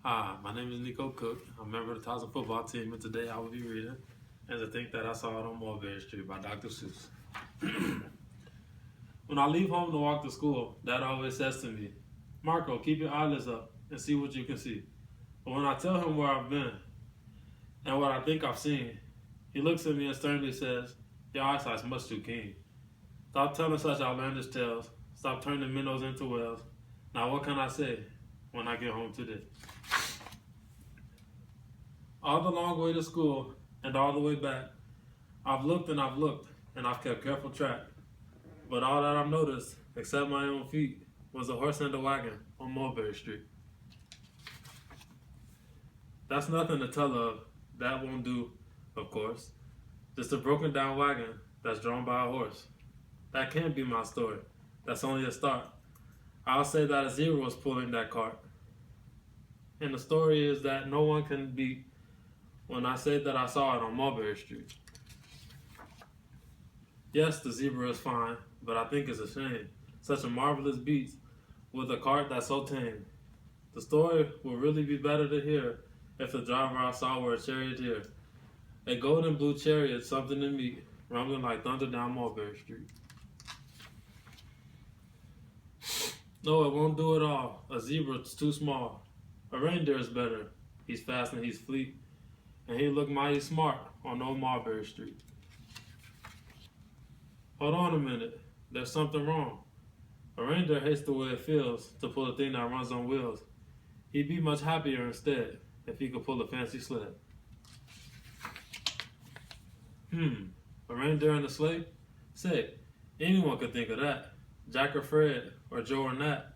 Hi, my name is Niquekko. I'm a member of the Thousand football team, and today I will be reading "And to Think That I Saw It on Mulberry Street" by Dr. Seuss. When I leave home to walk to school, Dad always says to me, "Marco, keep your eyelids up and see what you can see." But when I tell him where I've been and what I think I've seen, he looks at me and sternly says, "Your eyesight's much too keen. Stop telling such outlandish tales. Stop turning minnows into whales. Now what can I say when I get home today?" All the long way to school and all the way back, I've looked and I've looked and I've kept careful track. But all that I've noticed, except my own feet, was a horse and a wagon on Mulberry Street. That's nothing to tell of. That won't do, of course. Just a broken down wagon that's drawn by a horse. That can't be my story. That's only a start. I'll say that a zebra was pulling that cart. And the story is that no one can beat when I say that I saw it on Mulberry Street. Yes, the zebra is fine, but I think it's a shame. Such a marvelous beast with a cart that's so tame. The story will really be better to hear if the driver I saw were a charioteer. A golden blue chariot, something to meet, rumbling like thunder down Mulberry Street. No, it won't do it all. A zebra's too small. A reindeer is better. He's fast and he's fleet, and he looked mighty smart on old Mulberry Street. Hold on a minute, there's something wrong. A reindeer hates the way it feels to pull a thing that runs on wheels. He'd be much happier instead if he could pull a fancy sled. A reindeer in a sleigh? Say, anyone could think of that. Jack or Fred, or Joe or Nat.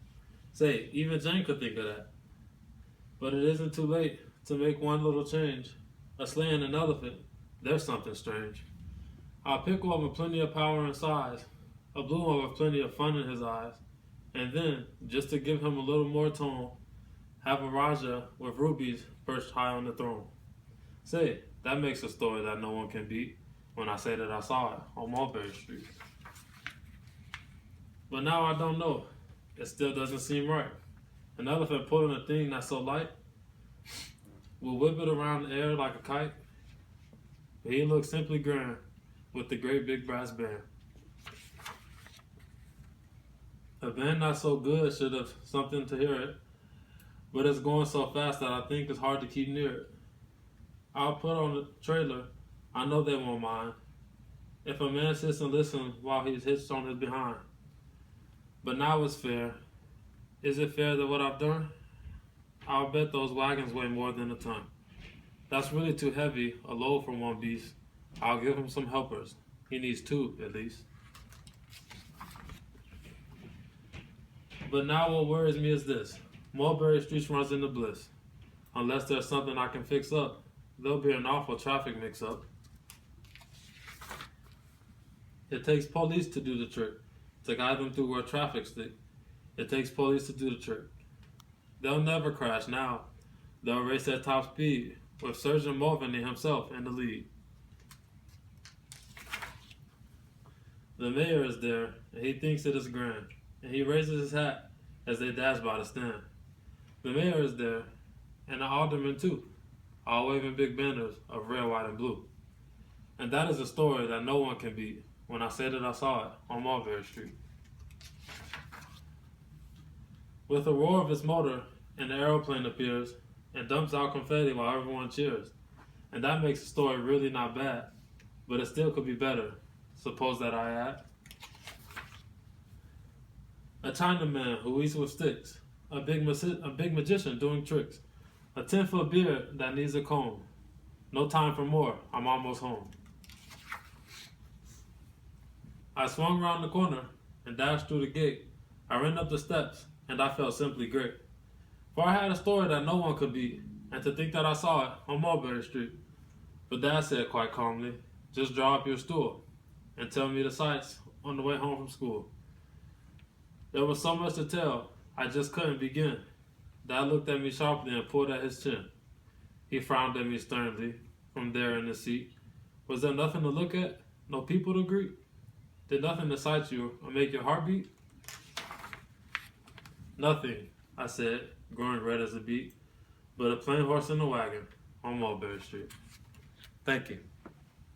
Say, even Jane could think of that. But it isn't too late to make one little change. A sleigh and an elephant, there's something strange. I'll pick one with plenty of power and size, a blue one with plenty of fun in his eyes, and then, just to give him a little more tone, have a Raja with rubies perched high on the throne. Say, that makes a story that no one can beat when I say that I saw it on Mulberry Street. But now I don't know. It still doesn't seem right. An elephant pulling a thing that's so light will whip it around the air like a kite. But he looks simply grand with the great big brass band. A band not so good should have something to hear it, but it's going so fast that I think it's hard to keep near it. I'll put on the trailer. I know they won't mind if a man sits and listens while he's hitched on his behind. But now it's fair. Is it fair that what I've done? I'll bet those wagons weigh more than a ton. That's really too heavy, a load for one beast. I'll give him some helpers. He needs two, at least. But now what worries me is this. Mulberry Street runs into bliss. Unless there's something I can fix up, there'll be an awful traffic mix-up. It takes police to do the trick, to guide them through where traffic's thick. It takes police to do the trick. They'll never crash now. They'll race at top speed, with Sergeant Mulvaney himself in the lead. The mayor is there, and he thinks it is grand, and he raises his hat as they dash by the stand. The mayor is there, and the aldermen too, all waving big banners of red, white, and blue. And that is a story that no one can beat when I say that I saw it on Mulberry Street. With a roar of its motor, an aeroplane appears and dumps out confetti while everyone cheers. And that makes the story really not bad, but it still could be better. Suppose that I add a Chinaman who eats with sticks, a big magician doing tricks, a 10-foot beard that needs a comb. No time for more, I'm almost home. I swung round the corner and dashed through the gate. I ran up the steps and I felt simply great. For I had a story that no one could beat, and to think that I saw it on Mulberry Street. But Dad said quite calmly, just draw up your stool and tell me the sights on the way home from school. There was so much to tell, I just couldn't begin. Dad looked at me sharply and pulled at his chin. He frowned at me sternly from there in the seat. Was there nothing to look at? No people to greet? Did nothing excite you or make your heart beat? Nothing, I said, growing red as a beet. but a plain horse in the wagon on Mulberry Street. Thank you.